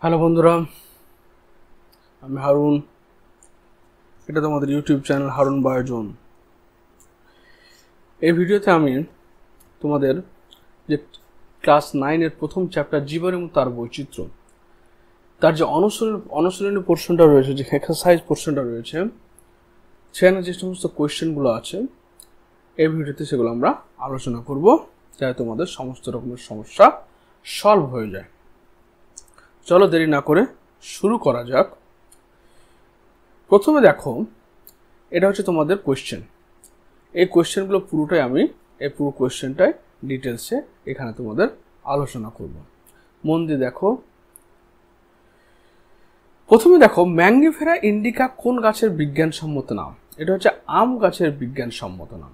Hello বন্ধুরা, আমি হারুন। এটা তোমাদের ইউটিউব চ্যানেল হারুন বায়োজন। এই ভিডিওতে আমি তোমাদের যে ক্লাস 9-এর প্রথম চ্যাপ্টার জীবন এবং তার বৈচিত্র্য, তার যে অনুশীলনী পোর্শনটা রয়েছে, যে এক্সারসাইজ পোর্শনটা রয়েছে, সেখানে যে সমস্ত কোয়েশ্চেনগুলো আছে এই ভিডিওতে সেগুলো আমরা আলোচনা করব, যাতে তোমাদের সমস্ত রকমের সমস্যা সলভ হয়ে যায়। চলো দেরি না করে শুরু করা যাক। প্রথমে দেখো, এটা হচ্ছে তোমাদের কোয়েশ্চেন। এই কোয়েশ্চেনগুলো পুরোটাই আমি এই পুরো কোয়েশ্চেনটাই ডিটেলসে এখানে তোমাদের আলোচনা করব। মন দিয়ে দেখো। প্রথমে দেখো, ম্যাঙ্গিফেরা ইন্ডিকা কোন গাছের বিজ্ঞানসম্মত নাম? এটা হচ্ছে আম গাছের বিজ্ঞানসম্মত নাম।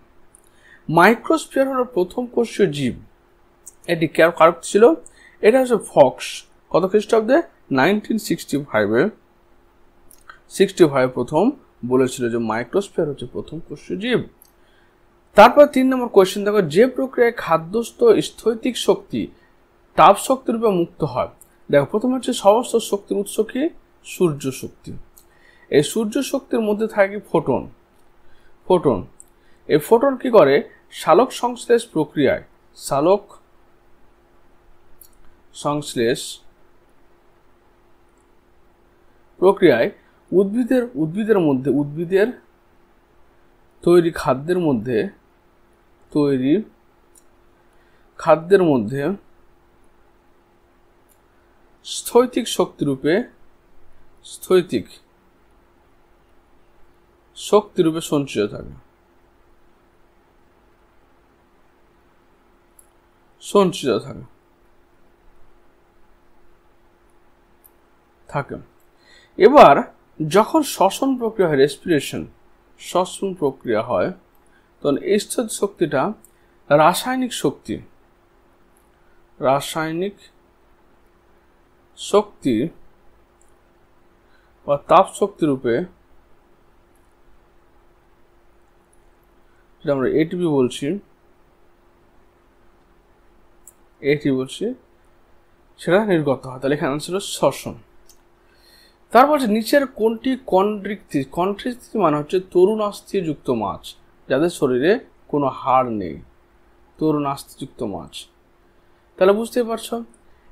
মাইক্রোস্ফিয়ার হলো প্রথম কোষীয় জীব। এটি কার ছিল? এটা হচ্ছে ফক্স। কত খ্রিস্টাব্দে? 1965 প্রথম বলেছিল যে মাইক্রোস্ফিয়ার হচ্ছে প্রথম কোষীয় জীব। তারপর 3 নম্বর কোয়েশ্চেন দেখো, যে প্রক্রিয়ায় খাদ্যস্থ স্থৈতিক শক্তি তাপ শক্তি রূপে মুক্ত হয়। দেখো, প্রথমে হচ্ছে সমস্ত শক্তির উৎস কি? সূর্য শক্তি। এই সূর্য শক্তির মধ্যে থাকে ফোটন। এই ফোটন কি করে? সালোক সংশ্লেষ প্রক্রিয়ায় উদ্ভিদের তৈরি খাদ্যের মধ্যে স্থৈতিক শক্তিরূপে সঞ্চিত থাকে। এবার যখন শ্বসন প্রক্রিয়া হয়, শ্বসন প্রক্রিয়া হয়, তখন এই স্থিত শক্তিটা রাসায়নিক শক্তি বা তাপ শক্তি রূপে, যেটা আমরা এটিপি বলছি, সেটা নির্গত হয়। তাহলে এখানে ছিল শ্বসন। তারপর নিচের কোনটি কন্ট্রিক্তি মানে হচ্ছে তরুণাস্থিযুক্ত মাছ, যাদের শরীরে কোনো হাড় নেই। তরুণাস্থিযুক্ত মাছ। তাহলে বুঝতে পারছো,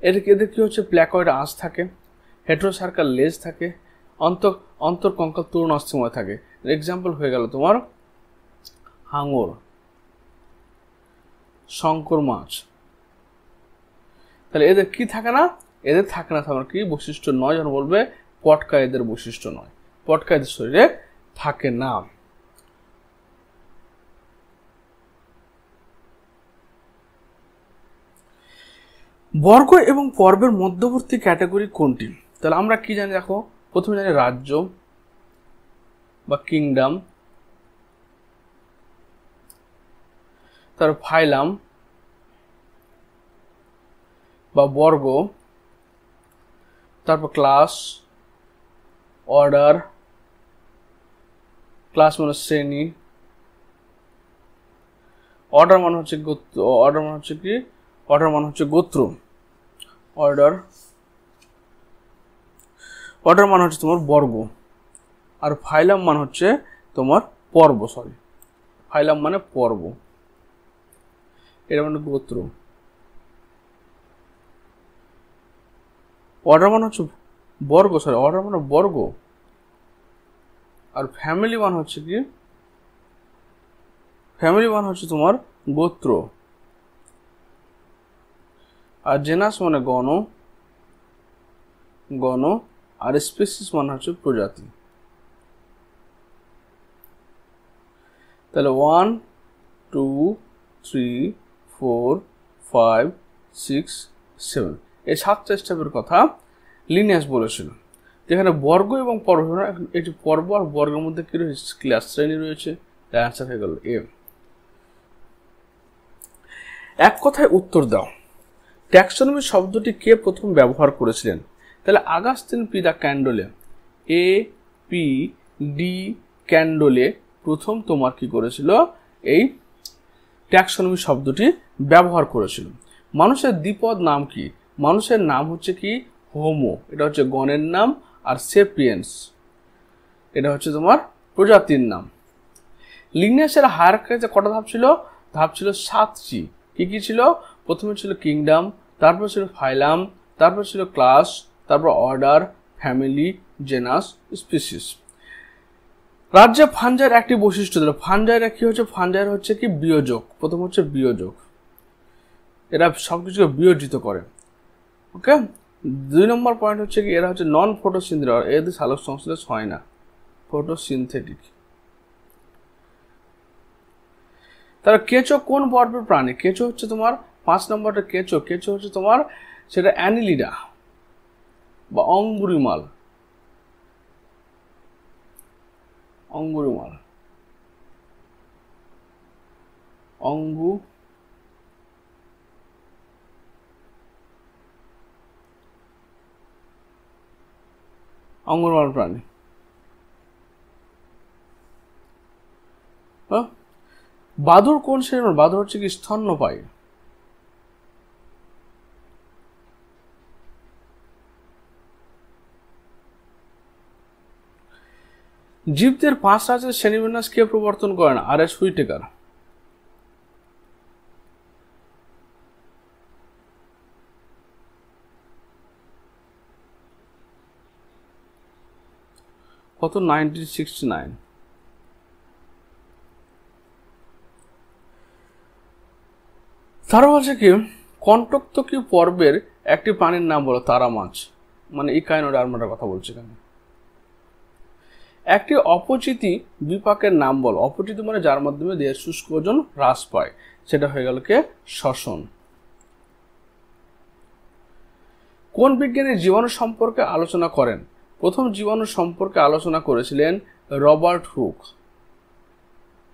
এদের কি হচ্ছে? প্ল্যাকয়েড আঁশ থাকে, হেটেরোসার্কাল লেজ থাকে, অন্তর্কঙ্কাল তরুণাস্থিময় থাকে। এক্সাম্পল হয়ে গেল তোমার হাঙর, শঙ্কর মাছ। তাহলে এদের কি থাকে না? এদের থাকে না। তোমার কি বৈশিষ্ট্য নয়? যখন বলবে পটকা এদের বৈশিষ্ট্য নয়, পটকা এদের শরীরে থাকে না। বর্গ এবং পর্বের মধ্যবর্তী ক্যাটাগরি কোনটি? তাহলে আমরা কি জানি? দেখো, প্রথমে জানি রাজ্য বা কিংডম, তারপর ফাইলাম বা বর্গ, তারপর ক্লাস, অর্ডার, ক্লাস মানে শ্রেণী, অর্ডার মানে হচ্ছে গোত্র, অর্ডার মানে হচ্ছে তোমার বর্গ। আর ফাইলাম মানে হচ্ছে তোমার পর্ব, ফাইলাম মানে পর্ব, এটা মানে গোত্র। অর্ডার মানে হচ্ছে বর্গ, আর ফ্যামিলি মানে হচ্ছে তোমার গোত্র। আর জেনাস মানে গণ, আর স্পিসিস মানে হচ্ছে প্রজাতি। তাহলে 1, 2, 3, 4, 5, 6, 7 এই 7টা স্টেপের কথা লিনিয়াস বলেছিল। যেখানে বর্গ এবং পর্ব, এটি পর্ব আর বর্গের মধ্যে কি রয়েছে? ক্লাস, শ্রেণী রয়েছে। তাই অ্যান্সার হয়ে গেল এ। এক কথায় উত্তর দাও, ট্যাক্সোনমি শব্দটি কে প্রথম ব্যবহার করেছিলেন? তাহলে আগাস্তিন পি দা ক্যান্ডোলে, ক্যান্ডোলে প্রথম তোমার কি করেছিল? এই ট্যাক্সোনমি শব্দটি ব্যবহার করেছিল। মানুষের দ্বিপদ নাম কি? মানুষের নাম হচ্ছে কি? হোমো এটা হচ্ছে গণের নাম, আর সেপিয়েন্স এটা হচ্ছে তোমার প্রজাতির নাম। লিনিয়াসের হায়ারার্কিতে কটা ধাপ ছিল? ধাপ ছিল 7টি। কি কি ছিল? প্রথমে ছিল কিংডম, তারপর ছিল ফাইলাম, তারপর ছিল ক্লাস, তারপর অর্ডার, ফ্যামিলি, জেনাস, স্পিসিস। রাজ্যে ফাঞ্জাইয়ের একটি বৈশিষ্ট্য দিল। ফাঞ্জাইরা কি হচ্ছে? ফাঞ্জাইর হচ্ছে কি বিয়োজক। প্রথম হচ্ছে বিয়োজক, এরা সবকিছুকে বিয়োজিত করে। ওকে, 2 নম্বর পয়েন্ট হচ্ছে কি এরা হচ্ছে নন ফটোসিনথেটিক, এদের সালোক সংশ্লেষ হয় না, ফটোসিনথেটিক। তাহলে কেঁচো কোন পর্বের প্রাণী? কেঁচো হচ্ছে তোমার 5 নম্বরটা কেঁচো। কেঁচো হচ্ছে তোমার সেটা অ্যানিলিডা বা অঙ্গুরিমাল। অঙ্গুরিমাল, অঙ্গুরমাল প্রাণী। বাদুড় কোন শ্রেণীর? বাদুড় হচ্ছে কি স্তন্যপায়ী। জীবদের 5 রাজ্যের শ্রেণীবিন্যাস কে প্রবর্তন করেন? আর.এস. হুইটেকার। কত? 1969। তারা বলছে কি কণ্টকতকী পর্বের একটি প্রাণীর নাম বলো। তারা মাছ, মানে ইকাইনোডার্মাটার কথা বলছে এখানে। একটি অপচিতি বিপাকের নাম বলো। অপচিতি মানে যার মাধ্যমে দেহের শুষ্ক ওজন হ্রাস পায়, সেটা হয়ে গেল কে? শ্বসন। কোন বিজ্ঞানী জীবাণু সম্পর্কে আলোচনা করেন? প্রথম জীবাণু সম্পর্কে আলোচনা করেছিলেন রবার্ট হুক।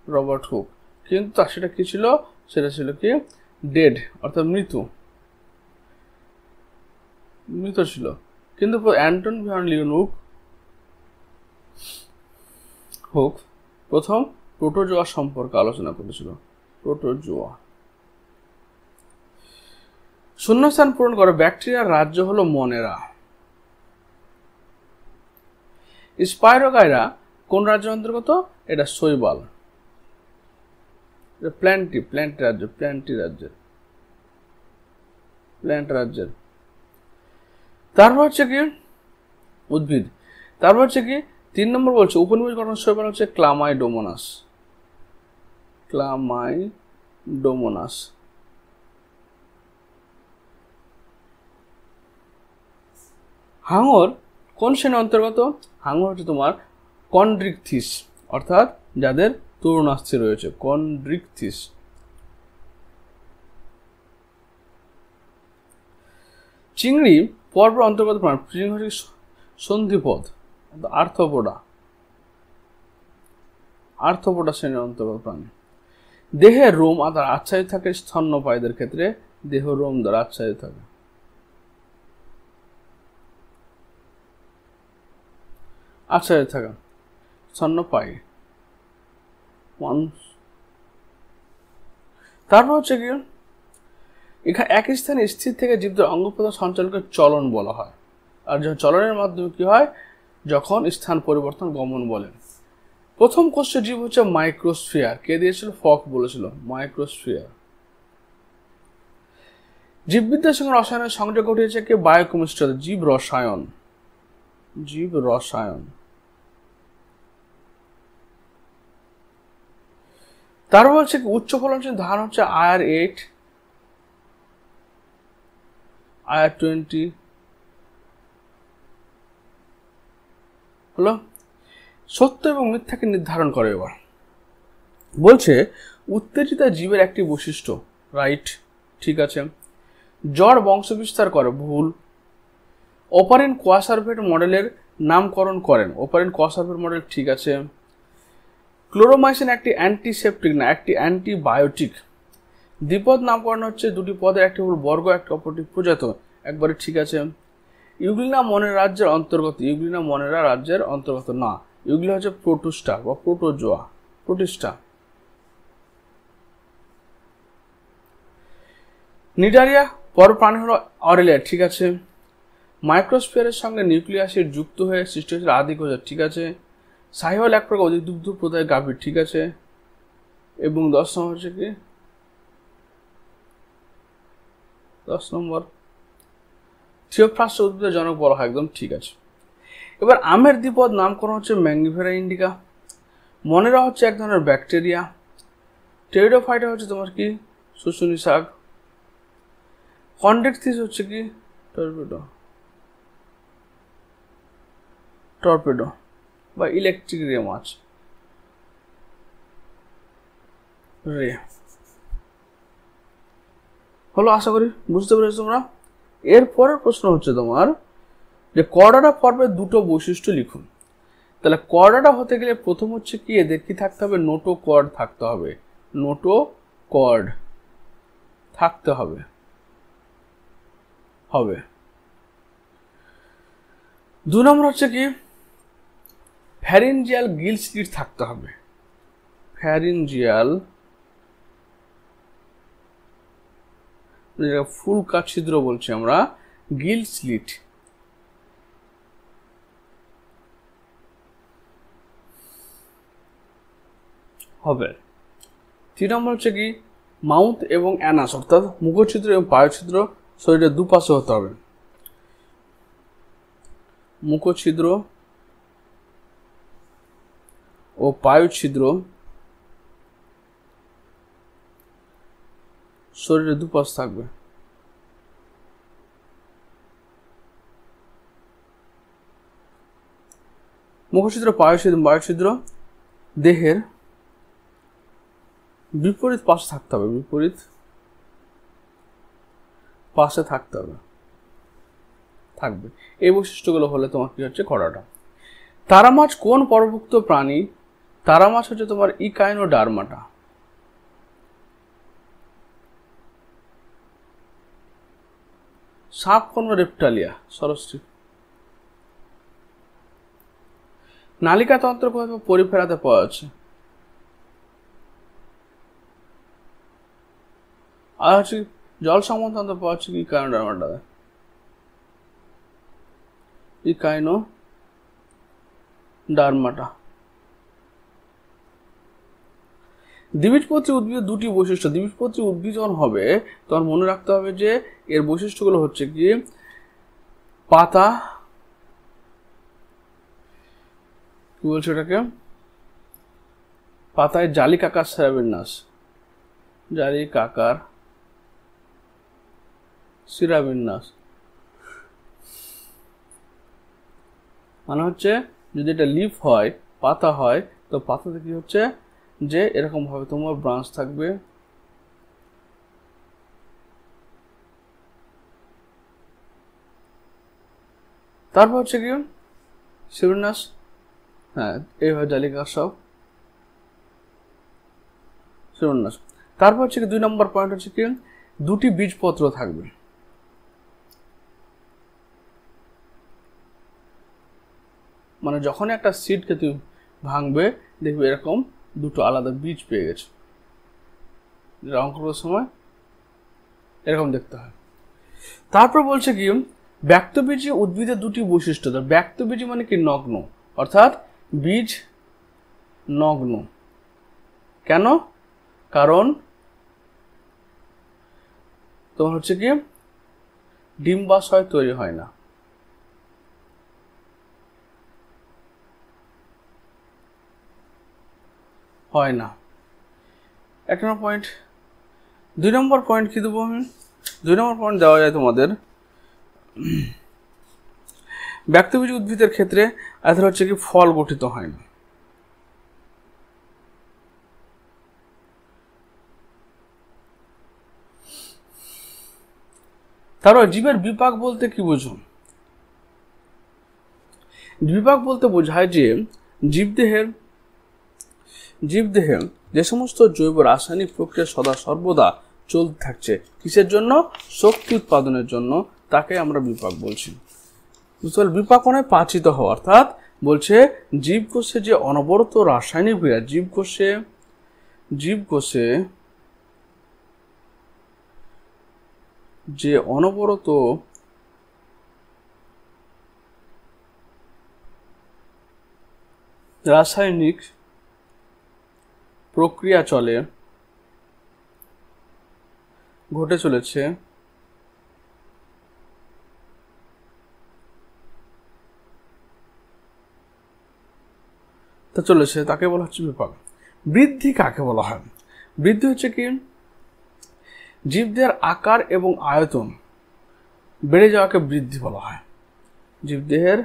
রবার্ট হুক, কিন্তু সেটা কি ছিল? সেটা ছিল কি ডেড, অর্থাৎ মৃত ছিল। কিন্তু অ্যান্টন ভ্যান লিউয়েনহুক প্রথম প্রোটোজোয়া সম্পর্কে আলোচনা করেছিল। প্রোটোজোয়া। শূন্যস্থান পূরণ করে। ব্যাকটেরিয়ার রাজ্য হলো মনেরা। স্পাইরোগাইরা কোন রাজ্যের অন্তর্গত? এটা শৈবাল। প্ল্যান্ট রাজ্যের। তারপর হচ্ছে কি উদ্ভিদ। তারপর হচ্ছে কি 3 নম্বর বলছে উপনিবেশ গঠন শৈবাল হচ্ছে ক্লামাইডোমোনাস। হাঙর কোন শ্রেণীর অন্তর্গত? হাঙর হচ্ছে তোমার কন্ড্রিকথিস, অর্থাৎ যাদের তরুণাস্থি রয়েছে, কন্ড্রিকথিস। চিংড়ি পর্বের অন্তর্গত প্রাণী। চিংড়ি হচ্ছে সন্ধিপদ, আর্থ্রোপোডা শ্রেণীর অন্তর্গত প্রাণী। দেহের রোম দ্বারা আচ্ছাদিত থাকে স্তন্যপায়ীদের ক্ষেত্রে। দেহ রোম দ্বারা আচ্ছাদিত থাকে। আচ্ছাদিত থাকা স্তন্যপায়ী। তারপর হচ্ছে কি এখানে এক স্থানে স্থির থেকে জীবদের অঙ্গ প্রত্যঙ্গ সঞ্চালনকে চলন বলা হয়। আর যখন চলনের মাধ্যমে কি হয়? যখন স্থান পরিবর্তন গমন বলেন। প্রথম কোষ্ঠ জীব হচ্ছে মাইক্রোস্ফিয়ার। কে দিয়েছিল? ফক বলেছিল মাইক্রোস্ফিয়ার। জীববিদ্যার সঙ্গে রসায়নের সংযোগ ঘটিয়েছে কে? বায়োকেমিস্ট্রি, জীব রসায়ন। তারপর হচ্ছে উচ্চ ফলনশীল ধান হচ্ছে IR8, IR20 হলো। সত্য এবং মিথ্যাকে নির্ধারণ করে। এবার বলছে উত্তেজিত জীবের একটি বৈশিষ্ট্য, রাইট, ঠিক আছে। জ্বর বংশবিস্তার করে, ভুল। অপারিন কোয়াসার্ভেট মডেলের নামকরণ করেন। অপারিন কোয়াসার্ভেট মডেল, ঠিক আছে। ক্লোরোমাইসিন একটি অ্যান্টিসেপটিক না, একটি অ্যান্টিবায়োটিক। দ্বিপদ নামকরণ হচ্ছে দুটি পদের একটি হল বর্গ, একটি অপরটি প্রজাত, একবারে ঠিক আছে। ইউগ্লিনা মনের রাজ্যের অন্তর্গত। ইউগ্লিনা মনেরা রাজ্যের অন্তর্গত না, ইউগ্লি হচ্ছে প্রোটোস্টা বা প্রোটোজোয়া, প্রোটিস্টা। নিডারিয়া পর প্রাণী হলো অরেলিয়া, ঠিক আছে। মাইক্রোস্ফিয়ারের সঙ্গে নিউক্লিয়াসের যুক্ত হয়ে সৃষ্টি হয়েছিল আদি কোষ, ঠিক আছে। সাহিওয়াল এক প্রকার অধিক দুগ্ধ প্রদায় গাভীর, ঠিক আছে। এবং 10 নম্বর হচ্ছে কি 10 নম্বর থিওফ্রাস্ট উদ্ভিদের জনক বলা হয়, একদম ঠিক আছে। এবার আমের দ্বিপদ নামকরণ হচ্ছে ম্যাঙ্গিভেরা ইন্ডিকা। মনেরা হচ্ছে এক ধরনের ব্যাকটেরিয়া। টেরিডোফাইটা হচ্ছে তোমার কি শুশুনি শাক। কন্ড্রেক্টথিস হচ্ছে কি টর্পেডো বা ইলেকট্রিক রে মাছ, রে হলো। আশা করি বুঝতে পেরেছো তোমরা। এরপরের প্রশ্ন হচ্ছে তোমার যে কর্ডাটা পর্বের দুটো বৈশিষ্ট্য লিখুন। তাহলে কর্ডাটা হতে গেলে প্রথম হচ্ছে কি এদের কি থাকতে হবে, নোটো কর্ড থাকতে হবে, নোটো কর্ড থাকতে হবে হবে। 2 নম্বর হচ্ছে কি ফ্যারিঞ্জিয়াল গিল স্লিট থাকতে হবে, ফ্যারিঞ্জিয়াল ফুলকা ছিদ্র বলছি আমরা, গিল স্লিট হবে। 3 নম্বর হচ্ছে কি মাউথ এবং অ্যানাস অর্থাৎ মুখছিদ্র এবং পায়ুছিদ্র শরীরের দুপাশে হতে হবে। মুখছিদ্র ও পায়ুছিদ্র শরীরের দুপাশ থাকবে। মুখছিদ্র পায়ুছিদ্র দেহের বিপরীত পাশে থাকতে হবে, বিপরীত পাশে থাকতে হবে, থাকবে। এই বৈশিষ্ট্যগুলো হলে তোমার কি হচ্ছে কর্ডাটা। তারা মাছ কোন পর্বভুক্ত প্রাণী? তারা মাছ হচ্ছে তোমার ইকাইনোডার্মাটা। সাপ কোন রেপ্টালিয়া? সরীসৃপ। নালিকা তন্ত্র কোথায় পরিফেরাতে পাওয়া যাচ্ছে? আর হচ্ছে জল সংবহন তন্ত্র পাওয়া যাচ্ছে কি ইকাইনোডার্মাটাতে, ইকাইনোডার্মাটা। দ্বিবীজপত্রী উদ্ভিদের দুটি বৈশিষ্ট্য। দ্বিবীজপত্রী উদ্ভিদ যখন হবে তখন মনে রাখতে হবে যে এর বৈশিষ্ট্যগুলো হচ্ছে কি পাতা, কি বলছে এটাকে, পাতায় জালিকাকার শিরাবিন্যাস, জালিকাকার শিরাবিন্যাস। মানে হচ্ছে যদি এটা লিফ হয়, পাতা হয়, তো পাতাতে কি হচ্ছে যে এরকম ভাবে তোমার ব্রাঞ্চ থাকবে, তারপর হচ্ছে কি শিরাবিন্যাস, হ্যাঁ এইভাবে জালিকা সব শিরাবিন্যাস। তারপর হচ্ছে কি 2 নম্বর পয়েন্ট হচ্ছে কি দুটি বীজপত্র থাকবে। মানে যখন একটা সিডকে তুমি ভাঙবে দেখবে এরকম দুটো আলাদা বীজ পেয়ে গেছে, অঙ্ক করার সময় এরকম দেখতে হয়। তারপর বলছে কি ব্যক্তবীজী উদ্ভিদের দুটি বৈশিষ্ট্য। ব্যক্তবীজী মানে কি নগ্ন, অর্থাৎ বীজ নগ্ন। কেন? কারণ তোমার হচ্ছে কি ডিম্বাশয় তৈরি হয় না। হয় না। 1 নম্বর পয়েন্ট। 2 নম্বর পয়েন্ট কি দেবো আমি? 2 নম্বর পয়েন্ট দেওয়া যায় তোমাদের ব্যক্তবীজী উদ্ভিদের ক্ষেত্রে এদের হচ্ছে কি ফল গঠিত হয় না। তারপর জীবের বিপাক বলতে কি বুঝো? বিপাক বলতে বোঝায় যে জীবদেহে যে সমস্ত জৈব রাসায়নিক প্রক্রিয়া সদা সর্বদা চলতে থাকছে, কিসের জন্য? শক্তি উৎপাদনের জন্য, তাকে আমরা বিপাক বলছি। বিপাকনে পাচিত হওয়া, অর্থাৎ বলছে জীবকোষে যে অনবরত রাসায়নিক ক্রিয়া, জীবকোষে যে অনবরত রাসায়নিক প্রক্রিয়া ঘটে চলেছে তাকে বলা হচ্ছে বিপাক। বৃদ্ধি কাকে বলা হয়? বৃদ্ধি হচ্ছে কি জীবদের আকার এবং আয়তন বেড়ে যাওয়াকে বৃদ্ধি বলা হয়। জীবদেহের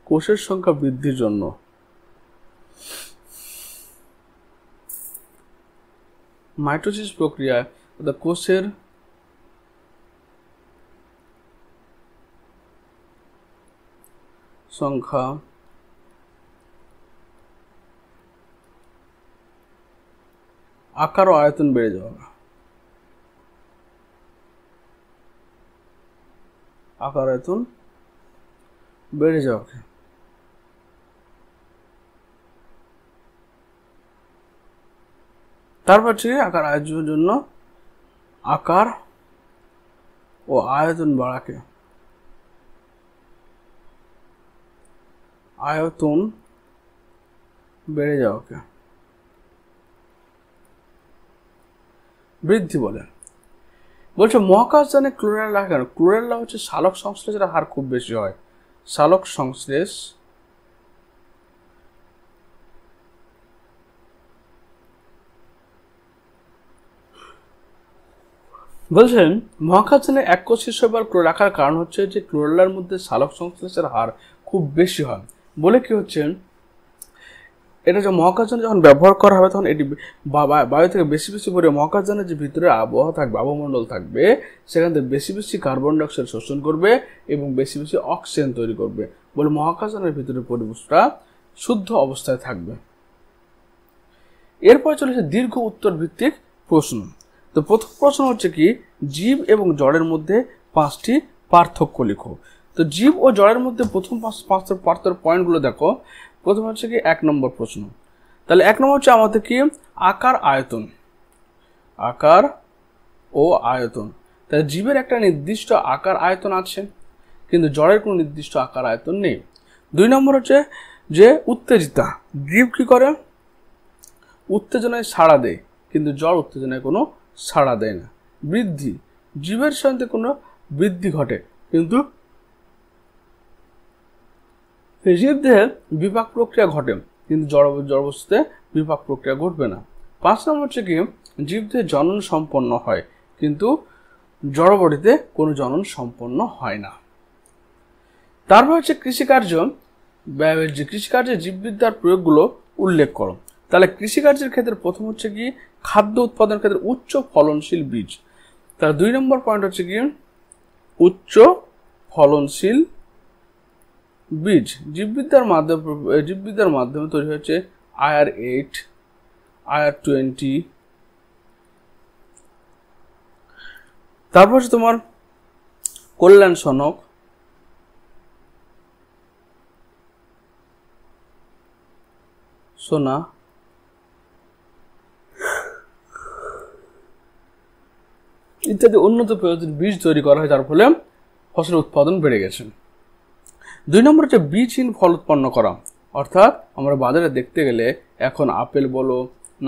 কোষের সংখ্যা বৃদ্ধির জন্য মাইটোসিস প্রক্রিয়ায় কোষের সংখ্যা আকার ও আয়তন বেড়ে যাওয়া, তারপর হচ্ছে আকার আয়োজনের জন্য আকার ও আয়তন বাড়াকে বেড়ে যাওয়াকে বৃদ্ধি বলে। বলছে মহাকাশযানে ক্লোরেলা কেন? ক্লোরেলা হচ্ছে সালোক সংশ্লেষের হার খুব বেশি হয়। সালোক সংশ্লেষ বলছেন মহাকাশযানে এককোষীয় শৈবাল রাখার কারণ হচ্ছে যে ক্লোরেলার মধ্যে সালোক সংশ্লেষের হার খুব বেশি হয় বলে কি হচ্ছে এটা যে মহাকাশযানে যখন ব্যবহার করা হবে তখন এটি বায়ু থেকে বেশি বেশি করে মহাকাশযানের যে ভিতরে আবহাওয়া থাকবে, আবহমণ্ডল থাকবে, সেখান থেকে বেশি বেশি কার্বন ডাইঅক্সাইড শোষণ করবে এবং বেশি বেশি অক্সিজেন তৈরি করবে বলে মহাকাশযানের ভিতরে পরিবেশটা শুদ্ধ অবস্থায় থাকবে। এরপর চলেছে দীর্ঘ উত্তর ভিত্তিক প্রশ্ন। তো প্রথম প্রশ্ন হচ্ছে কি জীব এবং জড়ের মধ্যে 5টি পার্থক্য লিখো। তো জীব ও জড়ের মধ্যে প্রথম পাঁচটা পার্থক্য পয়েন্টগুলো দেখো। প্রথম হচ্ছে কি 1 নম্বর প্রশ্ন। তাহলে 1 নম্বর হচ্ছে আমাদের কি আকার ও আয়তন। তাহলে জীবের একটা নির্দিষ্ট আকার আয়তন আছে কিন্তু জড়ের কোনো নির্দিষ্ট আকার আয়তন নেই। 2 নম্বর হচ্ছে যে উত্তেজিতা, জীব কি করে উত্তেজনায় সাড়া দেয় কিন্তু জড় উত্তেজনায় কোনো সাড়া দেয় না। বৃদ্ধি, জীবের সাথে কোনো বৃদ্ধি ঘটে কিন্তু জীবদেহে বিপাক প্রক্রিয়া ঘটে কিন্তু জড়বস্তুতে বিপাক প্রক্রিয়া ঘটবে না। 5 নম্বর হচ্ছে কি জীবদেহে জনন সম্পন্ন হয় কিন্তু জড়বডিতে কোনো জনন সম্পন্ন হয় না। তারপর হচ্ছে কৃষিকার্যে জীববিদ্যার প্রয়োগগুলো উল্লেখ করো। তাহলে কৃষিকার্যের ক্ষেত্রে প্রথম হচ্ছে কি খাদ্য উৎপাদনের ক্ষেত্রে উচ্চ ফলনশীল বীজ। তাহলে 2 নম্বর পয়েন্ট হচ্ছে কি উচ্চ ফলনশীল বীজ। জীববিদ্যার মাধ্যমে তৈরি হচ্ছে IR8, IR20। তারপর হচ্ছে তোমার কল্যাণ সনক, সোনা, ইত্যাদি উন্নত প্রজাতির বীজ তৈরি করা হয়, যার ফলে ফসলের উৎপাদন বেড়ে গেছে। 2 নম্বর হচ্ছে বীজহীন ফল উৎপন্ন করা। অর্থাৎ আমরা বাজারে দেখতে গেলে এখন আপেল বলো,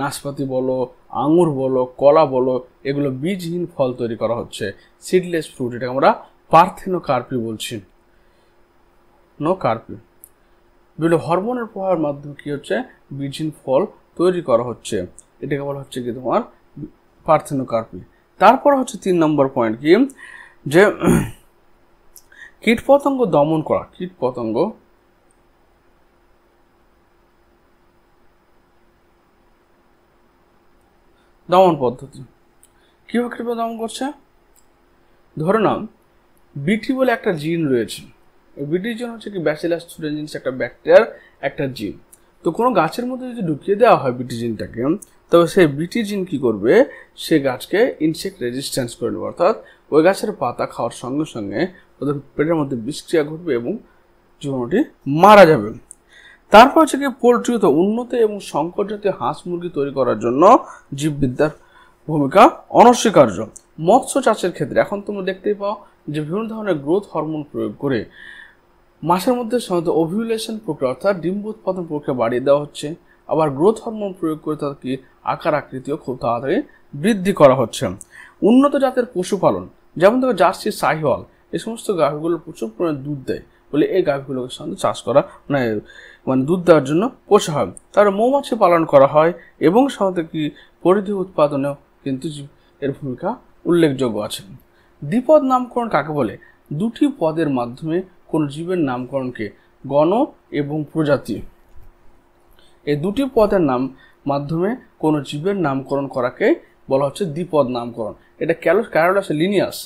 নাশপাতি বলো, আঙুর বলো, কলা বলো, এগুলো বীজহীন ফল তৈরি করা হচ্ছে, সিডলেস ফ্রুট। এটা আমরা পার্থেনোকার্পি বলছি, বিভিন্ন হরমোনের প্রভাবের মাধ্যমে কি হচ্ছে বীজহীন ফল তৈরি করা হচ্ছে, এটাকে বলা হচ্ছে কি তোমার পার্থেনোকার্পি। তারপর হচ্ছে 3 নম্বর পয়েন্ট কি যে কীটপতঙ্গ দমন করা। কীটপতঙ্গ দমন পদ্ধতি কিভাবে কীটপতঙ্গ দমন করছে? ধরে নাও বিটি বলে একটা জিন রয়েছে। বিটির জিন হচ্ছে কি ব্যাসিলাস থুরিনজিনস, একটা ব্যাকটেরিয়ার একটা জিন। তো কোনো গাছের মধ্যে যদি ঢুকিয়ে দেওয়া হয় বিটি জিনটাকে, তবে সেই বিটি জিন কি করবে, সে গাছকে ইনসেক্ট রেজিস্ট্যান্স করে নেবে। অর্থাৎ ওই গাছের পাতা খাওয়ার সঙ্গে সঙ্গে ওদের পেটের মধ্যে বিষক্রিয়া ঘটবে এবং জীবাণুটি মারা যাবে। তারপর হচ্ছে কি পোলট্রিতে উন্নত এবং সংকর জাতীয় হাঁস মুরগি তৈরি করার জন্য জীববিদ্যার ভূমিকা অনস্বীকার্য। মৎস্য চাষের ক্ষেত্রে এখন তোমরা দেখতেই পাও যে বিভিন্ন ধরনের গ্রোথ হরমোন প্রয়োগ করে মাসের মধ্যে সাধারণত ওভিউলেশন প্রক্রিয়া অর্থাৎ ডিম্ব উৎপাদন প্রক্রিয়া বাড়িয়ে দেওয়া হচ্ছে। আবার গ্রোথ হরমোন প্রয়োগ করে তাদেরকে আকার আকৃতিও খুব তাড়াতাড়ি বৃদ্ধি করা হচ্ছে। উন্নত জাতের পশুপালন, যেমন ধরো জার্সি, সাহিওয়াল, এই সমস্ত গাভীগুলো প্রচুর পরিমাণে দুধ দেয় বলে এই গাভীগুলোকে সাধারণত চাষ করা মানে দুধ দেওয়ার জন্য পোষা হয়। তারপরে মৌমাছি পালন করা হয় এবং সাধারণত কি পরিধি উৎপাদনেও কিন্তু এর ভূমিকা উল্লেখযোগ্য আছে। দ্বিপদ নামকরণ কাকে বলে? দুটি পদের মাধ্যমে কোন জীবের নামকরণকে গণ এবং প্রজাতি, এই দুটি পদের মাধ্যমে কোন জীবের নামকরণ করাকে বলা হচ্ছে দ্বিপদ নামকরণ। এটা ক্যারোলাস লিনিয়াস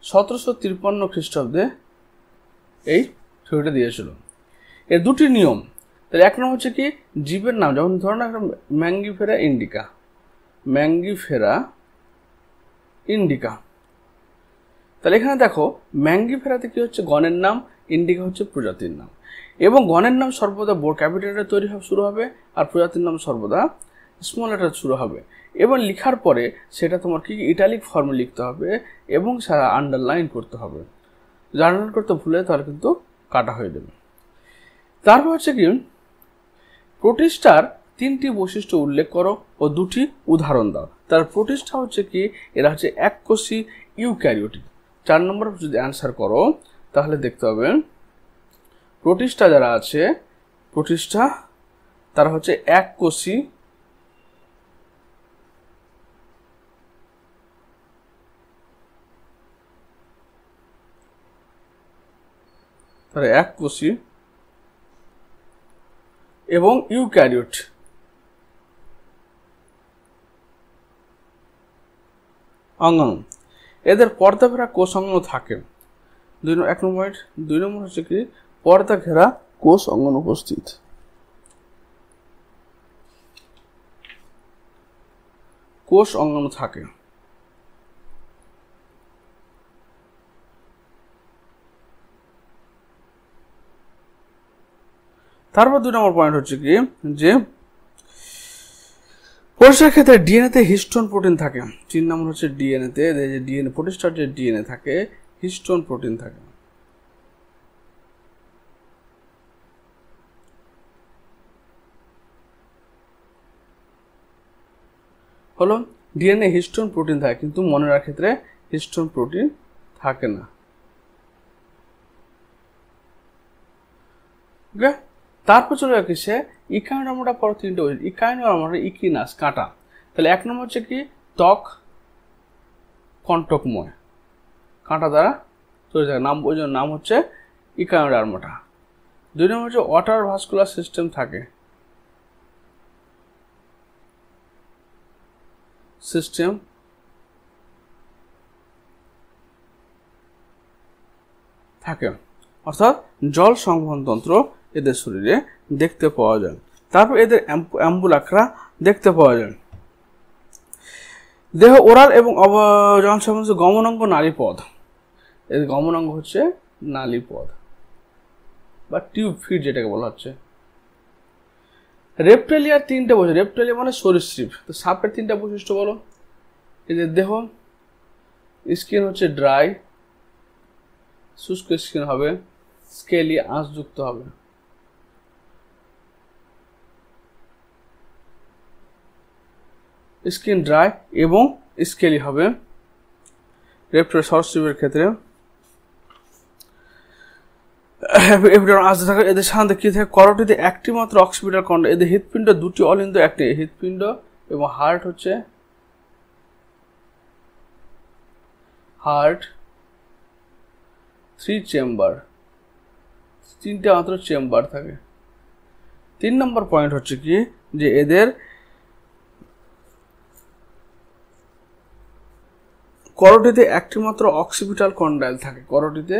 1753 খ্রিস্টাব্দে এই থিওরিটা দিয়েছিল। এর দুটি নিয়ম, তাহলে এক নম্বর হচ্ছে কি জীবের নাম, যেমন ধরুন একটা ম্যাঙ্গিফেরা ইন্ডিকা, তাহলে এখানে দেখো ম্যাঙ্গিফেরাতে কি হচ্ছে গণের নাম, ইন্ডিকা হচ্ছে প্রজাতির নাম, এবং গণের নাম সর্বদা ক্যাপিটাল লেটার তৈরি শুরু হবে আর প্রজাতির নাম সর্বদা স্মল লেটার শুরু হবে, এবং লেখার পরে সেটা তোমার কি ইটালিক ফর্মে লিখতে হবে এবং সেটা আন্ডারলাইন করতে হবে। যদি আন্ডারলাইন করতে ভুলে তাহলে কিন্তু কাটা হয়ে যাবে। তারপর হচ্ছে কি প্রোটিস্টার 3টি বৈশিষ্ট্য উল্লেখ করো ও 2টি উদাহরণ দাও। তার প্রোটিস্টা হচ্ছে কি এরা হচ্ছে এককোষী ইউক্যারিওটিক। 4 নম্বর যদি অ্যান্সার করো তাহলে দেখতে হবে প্রোটিস্টা যারা আছে তারা হচ্ছে এককোষী এবং ইউক্যারিওট অঙ্গাণু, এদের পর্দা ঘেরা কোষ অঙ্গাণু থাকে। 2 নম্বর হচ্ছে কি পর্দা ঘেরা কোষ অঙ্গাণু উপস্থিত। কোষ অঙ্গাণু থাকে। তারপর 2 নম্বর পয়েন্ট হচ্ছে কি যে কোষের ক্ষেত্রে ডিএনএতে হিস্টোন প্রোটিন থাকে। 3 নম্বর হচ্ছে ডিএনএতে ডিএনএ প্রোটিস্টার যে ডিএনএ থাকে হিস্টোন প্রোটিন থাকে। হলো ডিএনএ হিস্টোন প্রোটিন থাকে, কিন্তু মনে রাখার ক্ষেত্রে হিস্টোন প্রোটিন থাকে না। ওকে, তারপর চলে যাচ্ছে সে ইকাইনোডার্মাটা পর 3টে বৈশিষ্ট্য। ইকাইনোডার্মাটা ইকিনাস কাঁটা, তাহলে 1 নম্বর হচ্ছে কি ত্বক কণ্টকময়, কাঁটা দ্বারা তৈরি থাকে, ওই জন্য নাম হচ্ছে ইকাইনোডার্মাটা। 2 নম্বর হচ্ছে ওয়াটার ভাস্কুলার সিস্টেম থাকে, অর্থাৎ জল সংবহন তন্ত্র এদের শরীরে দেখতে পাওয়া যায়। তারপর এদের অ্যাম্বুলাক্রা দেখতে পাওয়া যায়। দেহ ওরাল এবং গমনাঙ্গ নালীপথ, এদের গমনাঙ্গ হচ্ছে নালীপথ বা টিউব ফিট যেটাকে বলা হচ্ছে। রেপ্টেলিয়ার 3টে বৈশিষ্ট্য, রেপ্টেলিয়া মানে সরীসৃপ, তো সাপের 3টা বৈশিষ্ট্য বলো। এদের দেহ স্কিন হচ্ছে ড্রাই, শুষ্ক স্কিন হবে, স্কেলি আঁশযুক্ত হবে। স্কিন ড্রাই এবং স্কেলি হবে সরীসৃপের ক্ষেত্রে। এদের সাধারণত কি থাকে করোটিতে একটি মাত্র অক্সিপিটাল কন্ড, এদের হৃৎপিণ্ড 2টি অলিন্দ একটি, হৃৎপিণ্ড এবং হার্ট 3 চেম্বার, 3টে মাত্র চেম্বার থাকে। 3 নম্বর পয়েন্ট হচ্ছে কি যে এদের করোটিতে একটি মাত্র অক্সিপিটাল কন্ডাইল থাকে, করোটিতে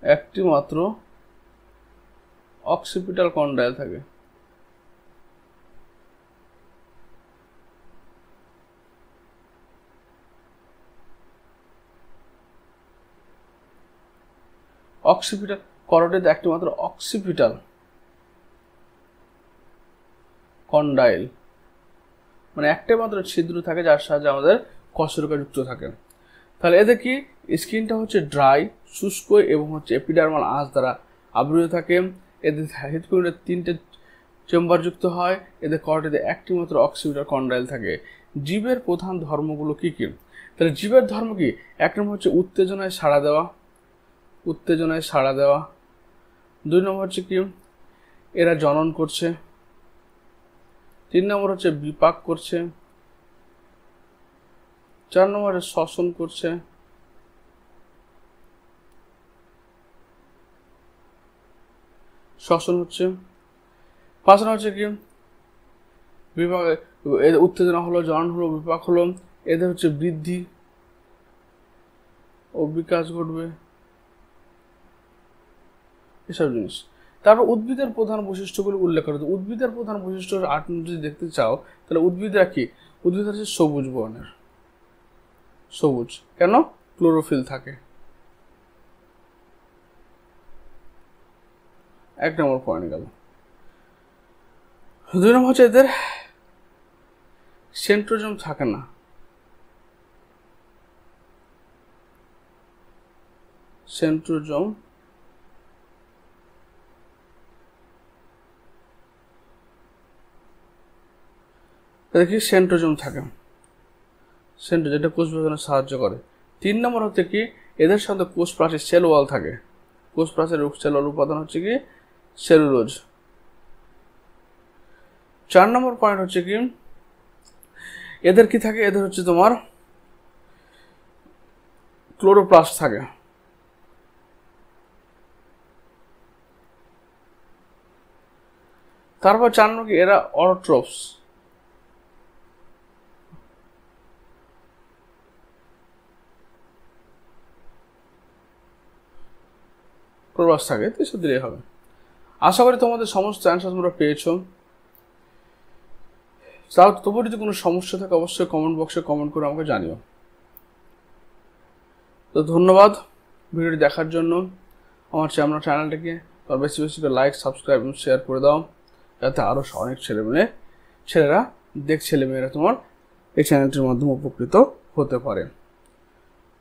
একটি মাত্র অক্সিপিটাল কন্ডাইল থাকে। অক্সিপিটাল করোটিতে একটি মাত্র অক্সিপিটাল কন্ডাইল, মানে একটাই মাত্র ছিদ্র থাকে যার সাহায্যে আমাদের কশেরুকা যুক্ত থাকে। তাহলে এদের কি স্কিনটা হচ্ছে ড্রাই, শুষ্ক এবং হচ্ছে এপিডার্মাল আঁশ দ্বারা আবৃত থাকে। এদের হৃৎপিণ্ডের 3টে চেম্বার যুক্ত হয়। এদের করোটিতে একটি মাত্র অক্সিপিটাল কন্ডাইল থাকে। জীবের প্রধান ধর্মগুলো কি কি? তাহলে জীবের ধর্ম কি? 1 নম্বর হচ্ছে উত্তেজনায় সাড়া দেওয়া, 2 নম্বর হচ্ছে কি এরা জনন করছে, 3 নম্বর হচ্ছে বিপাক করছে, 4 নম্বর হচ্ছে শ্বসন করছে, 5 নম্বর হচ্ছে কি বিপাক, উত্তেজনা হলো, জনন হলো, বিপাক হলো, এদের হচ্ছে বৃদ্ধি ও বিকাশ ঘটবে, এসব জিনিস। তারপর উদ্ভিদের প্রধান বৈশিষ্ট্যগুলো উল্লেখ করতে। উদ্ভিদের প্রধান বৈশিষ্ট্য 8 যদি দেখতে চাও তাহলে উদ্ভিদরা কি? উদ্ভিদ হচ্ছে সবুজ বর্ণের, সবুজ কেন? ক্লোরোফিল থাকে। 1 নম্বর পয়েন্ট গেল। 2 নম্বর হচ্ছে এদের সেন্ট্রোজোম থাকে না, সেন্ট্রোজোম দেখি সেন্ট্রোজোম থাকে, যেটা কোষ বিভাজনে সাহায্য করে। 3 নম্বর হচ্ছে কি এদের সাথে কোষ প্রাচীর সেল ওয়াল থাকে। কোষ প্রাচীর সেল ওয়াল উপাদান হচ্ছে কি সেলুলোজ। 4 নম্বর পয়েন্ট হচ্ছে কি এদের কি থাকে? এদের হচ্ছে তোমার ক্লোরোপ্লাস্ট থাকে। তারপর 4 নম্বর কি এরা অটোট্রফস, ক্লোরোপ্লাস্ট থাকে। তো এসব দিলেই হবে। আশা করি তোমাদের সমস্ত অ্যান্সার তোমরা পেয়েছো। তাও তবু যদি কোনো সমস্যা থাকে অবশ্যই কমেন্ট বক্সে কমেন্ট করে আমাকে জানিও। তো ধন্যবাদ ভিডিওটি দেখার জন্য। আমার চ্যানেলটাকে বেশি বেশি করে লাইক, সাবস্ক্রাইব এবং শেয়ার করে দাও, যাতে আরও অনেক ছেলেমেয়েরা তোমার এই চ্যানেলটির মাধ্যমে উপকৃত হতে পারে।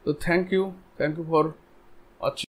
তো থ্যাংক ইউ ফর ওয়াচিং।